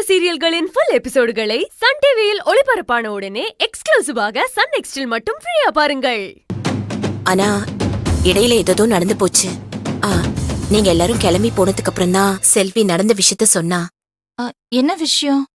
சீரியல்களின் full எபிசோடுகளை Sun டிவியில் ஒளிபரப்பான உடனே எக்ஸ்க்ளூசிவாக சன் நெக்ஸ்டில் மட்டும் ஃப்ரீயா பாருங்கள். ஆனா இடையில ஏதோ நடந்து போச்சு. நீங்க எல்லாரும் கிளம்பி போனதுக்கு அப்புறம் தான் செல்வி நடந்த விஷயத்த சொன்னா. என்ன விஷயம்?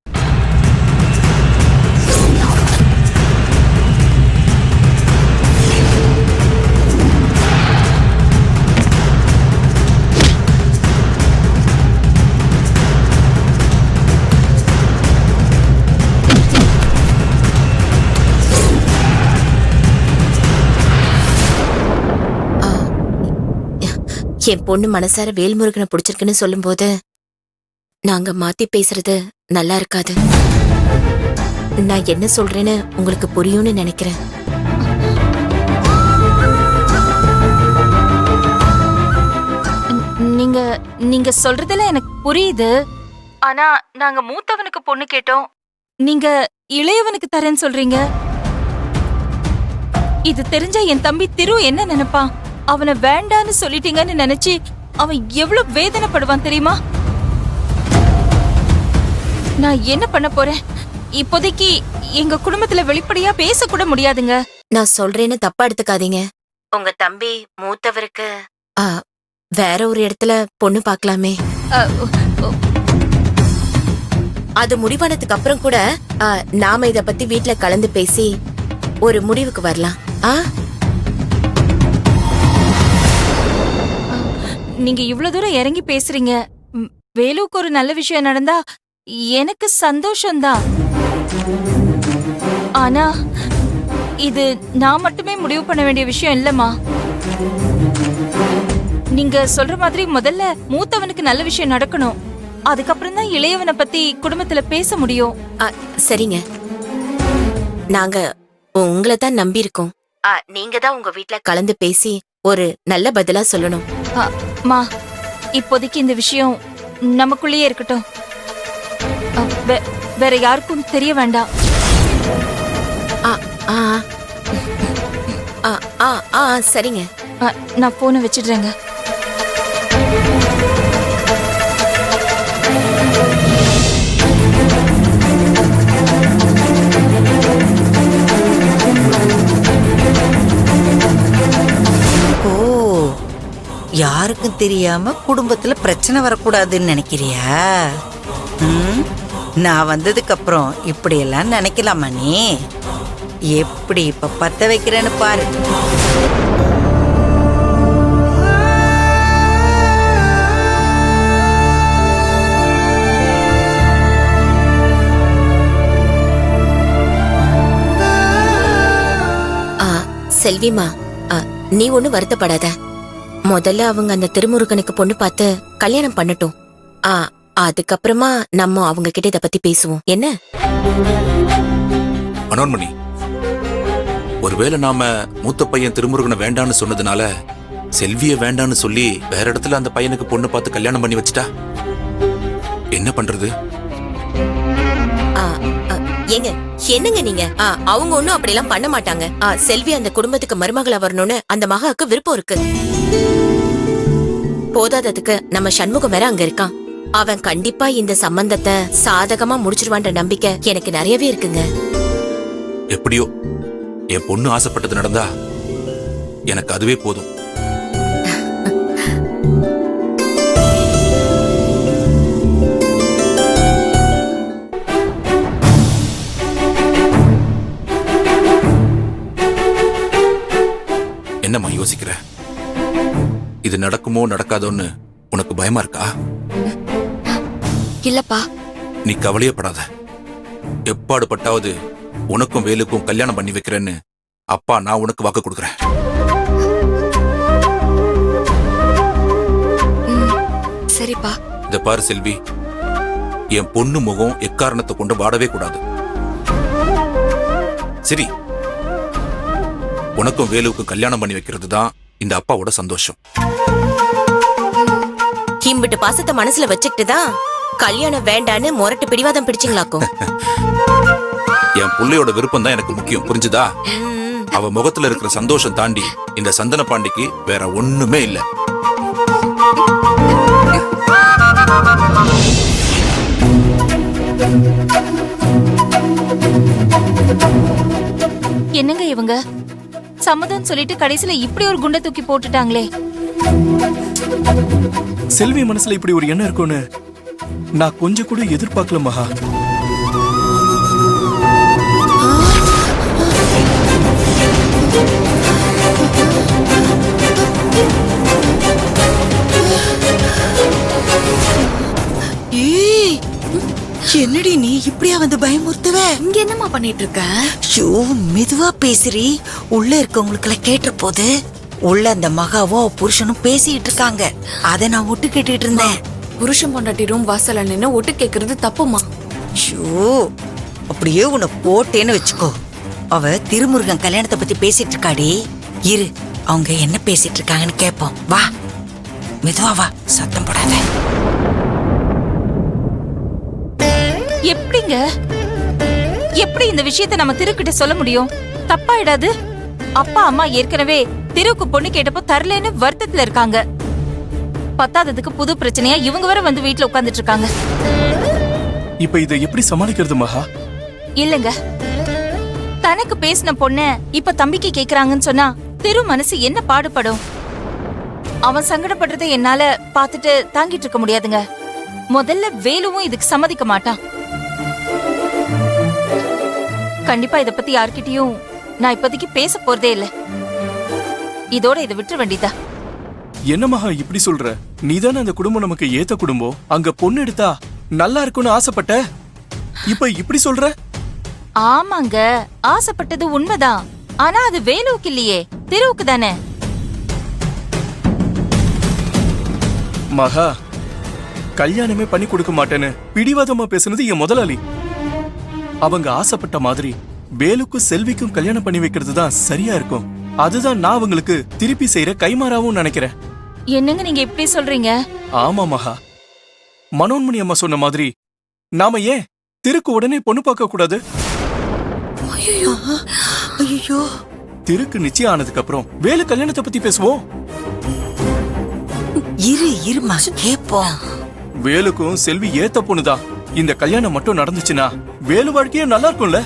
என் பொண்ணு மனசார வேல்முருகனை பிடிச்சிருக்குன்னு சொல்லும் போது நாங்க மாத்தி பேசுறது நல்லா இருக்காது. நான் என்ன சொல்றேன்னு உங்களுக்கு புரியும்னு நினைக்கிறேன். நீங்க சொல்றதுல எனக்கு புரியுது. ஆனா நாங்க மூத்தவனுக்கு பொண்ணு கேட்டோம், நீங்க இளையவனுக்கு தரேன்னு சொல்றீங்க. இது தெரிஞ்சா என் தம்பி திரு என்ன நினைப்பான்? அவனை வேண்டான்னு சொல்லிட்டீங்கன்னு நினைச்சு அவன் எவ்வளவு வேதனைப்படுவான் தெரியுமா? நான் என்ன பண்ண போறேன்? இப்போதைக்கு எங்க குடும்பத்துல வெளிப்படையா பேசக்கூட முடியாதுங்க. நான் சொல்றேன்னு தப்பா எடுத்துக்காதீங்க. உங்க தம்பி மூத்தவருக்கு வேற ஒரு இடத்துல பொண்ணு பாக்கலாமே. அது முடிவானதுக்கு அப்புறம் கூட நாம இத பத்தி வீட்டுல கலந்து பேசி ஒரு முடிவுக்கு வரலாம். நீங்க இவ்வளவு தூரம் இறங்கி பேசுறீங்க. வேலுக்கு ஒரு நல்ல விஷயம் நடந்தா எனக்கு சந்தோஷம்தான். ஆனா இது நான் மட்டுமே முடிவு பண்ண வேண்டிய விஷயம் இல்லம்மா. நீங்க சொல்ற மாதிரி முதல்ல மூத்தவனுக்கு நல்ல விஷயம் நடக்கணும். அதுக்கப்புறம் தான் இளையவனை பத்தி குடும்பத்துல பேச முடியும். சரிங்க, நாங்க உங்களை தான் நம்பி இருக்கோம். நீங்க தான் உங்க வீட்டுல கலந்து பேசி ஒரு நல்ல பதிலா சொல்லணும். மா, இப்போதைக்கு இந்த விஷயம் நமக்குள்ளேயே இருக்கட்டும். வேற யாருக்கும் தெரிய வேண்டாம். சரிங்க, நான் போனை வச்சிடுறேங்க. யாருக்கும் தெரியாம குடும்பத்துல பிரச்சனை வரக்கூடாதுன்னு நினைக்கிறியா? நான் வந்ததுக்கு அப்புறம் இப்படி எல்லாம் நினைக்கலாமா? நீ எப்படி இப்ப பத்த வைக்கிறேன்னு பாரு. செல்விமா, நீ ஒண்ணு வருத்தப்படாத. முதல்ல அவங்க அந்த திருமுருகனுக்கு பொண்ணு பார்த்து கல்யாணம் பண்ணட்டும். அதுக்கப்புறமா நம்ம அவங்க கிட்ட இத பத்தி பேசுவோம். என்ன அனோன்மணி, ஒருவேளை நாம மூத்த பையன் திருமுருகனை வேண்டான்னு சொன்னதுனால செல்விய வேண்டான்னு சொல்லி வேற இடத்துல அந்த பையனுக்கு பொண்ணு பார்த்து கல்யாணம் பண்ணி வச்சுட்டா என்ன பண்றது? ஏங்க, என்னங்க நீங்க? அவங்க ஒண்ணும் அப்படி எல்லாம் பண்ண மாட்டாங்க. செல்வி அந்த குடும்பத்துக்கு மருமகளா வரணும்னு அந்த மகாவுக்கு விருப்பம் இருக்கு. போதாததுக்கு நம்ம சண்முகம் வேற அங்க இருக்கான். அவன் கண்டிப்பா இந்த சம்பந்தத்தை சாதகமா முடிச்சிருவான்ற நம்பிக்கை எனக்கு நிறையவே இருக்குங்க. எப்படியோ என் பொண்ணு ஆசைப்பட்டது நடந்தா எனக்கு அதுவே போதும். என்னம்மா யோசிக்கிற? இது நடக்குமோ நடக்காதோன்னு உனக்கு பயமா இருக்கா? இல்லப்பா, நீ கவலையப்படாத. எப்பாடு பட்டாவது உனக்கும் வேலுக்கும் கல்யாணம் பண்ணி வைக்கிறேன்னு அப்பா நான் உனக்கு வாக்கு கொடுக்குறேன். சரிப்பா. இத பாரு செல்வி, என் பொண்ணு முகம் எக்காரணத்தை கொண்டு வாடவே கூடாது. சரி, உனக்கும் வேலுவுக்கும் கல்யாணம் பண்ணி வைக்கிறது தான் இந்த அப்பாவோட சந்தோஷம். கிம்பிட்டு பாசத்தை மனசுல வச்சுக்கிட்டு தான் கல்யாணம் வேண்டான்னு முரட்டு பிடிவாதம் பிடிச்சிங்களாக்கும். என் புள்ளையோட விருப்பம் தான் எனக்கு முக்கியம், புரிஞ்சுதா? அவ முகத்துல இருக்கிற சந்தோஷம் தாண்டி இந்த சந்தன பாண்டிக்கு வேற ஒண்ணுமே இல்ல. என்னங்க இவங்க சம்மதம் சொல்லிட்டு கடைசியில இப்படி ஒரு குண்டை தூக்கி போட்டுட்டாங்களே. செல்வி மனசுல இப்படி ஒரு எண்ணம் இருக்கும்னு நான் கொஞ்சம் கூட எதிர்பார்க்கல மகா. ஏய், என்னடி நீ இப்படியா வந்து பயமுறுத்துவ? இங்க என்னம்மா பண்ணிட்டு இருக்க? ஐயோ, மெதுவா பேசுறி, உள்ள இருக்கவங்களுக்குள்ள கேட்ட போது. உள்ள அந்த மகாவும் அவ புருஷனும் பேசிட்டு இருக்காங்க. அத நான் ஒட்டு கேட்டுட்டு இருந்தேன். புருஷன் பொண்டாட்டி ரூம் வாசல்ல நின்னு ஒட்டு கேக்குறது தப்புமா? ஐயோ, அப்படியே உன்னை போட்டேன்னு வச்சுக்கோ. அவ திருமுருகன் கல்யாணத்தை பத்தி பேசிட்டு இருக்காடி. இரு, அவங்க என்ன பேசிட்டு இருக்காங்கன்னு கேட்போம். வா, மெதுவா வா, சத்தம் போடாத. எப்படிங்க எப்படி இந்த விஷயத்தை நம்ம திருக்கிட்ட சொல்ல முடியும்? தப்பாயிடாது? அப்பா அம்மா ஏற்கனவே திருவுக்கு பொண்ணு கேட்டப்போ தரலன்னு வருத்தத்துல இருக்காங்க. பத்தாததுக்கு புது பிரச்சனையா இவங்க வர வந்து வீட்டுல உட்கார்ந்துட்டு இருக்காங்க. இப்ப இதை எப்படி சமாளிக்கிறது மகா? இல்லங்க, தனக்கு பேசின பொண்ண இப்ப தம்பிக்கு கேக்குறாங்கன்னு சொன்னா திரு மனசு என்ன பாடுபடும்? அவன் சங்கடப்படுறதை என்னால பாத்துட்டு தாங்கிட்டு இருக்க முடியாதுங்க. முதல்ல வேலுவும் இதுக்கு சம்மதிக்க மாட்டான். கண்டிப்பா இத பத்தி யார்கிட்டயும் நான் இப்போதைக்கு பேச போறதே இல்ல. இதோட இதை விட்டுற வேண்டியதா. என்ன மகா இப்படி சொல்ற? நீதானே அந்த குடும்பம் நமக்கு ஏத்த குடும்பம். அங்க பொண்ணு எடுத்தா நல்லா இருக்கும்னு ஆசைப்பட்ட. இப்ப இப்படி சொல்ற? ஆமாங்க, ஆசைப்பட்டது உண்மைதான். ஆனா அது வேலுவுக்கு இல்லையே, திருவுக்கு தானே. மகா, கல்யாணமே பண்ணி கொடுக்க மாட்டேன்னு பிடிவாதமா பேசுனது என் முதலாளி. அவங்க ஆசைப்பட்ட மாதிரி வேலுக்கும் செல்விக்கும் கல்யாணம் பண்ணி வைக்கிறது தான் சரியா இருக்கும். அதுதான் நான் அவங்களுக்கு திருப்பி செய்யற கைமாறாவும் நினைக்கிறேன். என்னங்க நீங்க இப்படி சொல்றீங்க? ஆமா மகா, மனோன்மணி அம்மா சொன்ன மாதிரி நாம ஏன் திருக்கு உடனே பொண்ணு பார்க்க கூடாது? ஐயோ, திருக்கு நிச்சயம் ஆனதுக்கு அப்புறம் வேலு கல்யாணத்தை பத்தி பேசுவோம். இருமா கேப்போம். வேலுக்கும் செல்வி ஏத்த பொண்ணுதான். இந்த கல்யாணம் மட்டும் நடந்துச்சுன்னா வேலு வாழ்க்கையே நல்லா இருக்கும்ல.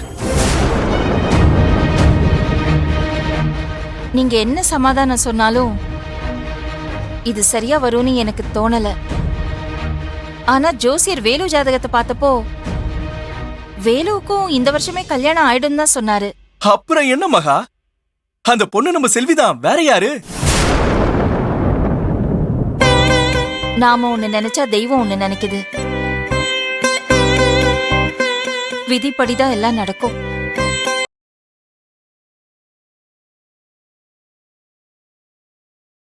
நீங்க என்ன சமாதானம் சொன்னாலும் இது சரியா வரும்னு எனக்கு தோணல. ஆனா ஜோசியர் வேலு ஜாதகத்தை பார்த்தப்போ வேலுவுக்கும் இந்த வருஷமே கல்யாணம் ஆயிடும் தான் சொன்னாரு. அப்புறம் என்ன மகா, அந்த பொண்ணு நம்ம செல்விதான், வேற யாரு? நாம ஒண்ணு நினைச்சா தெய்வம் ஒண்ணு நினைக்குது. விதிப்படிதான் எல்லாம் நடக்கும்.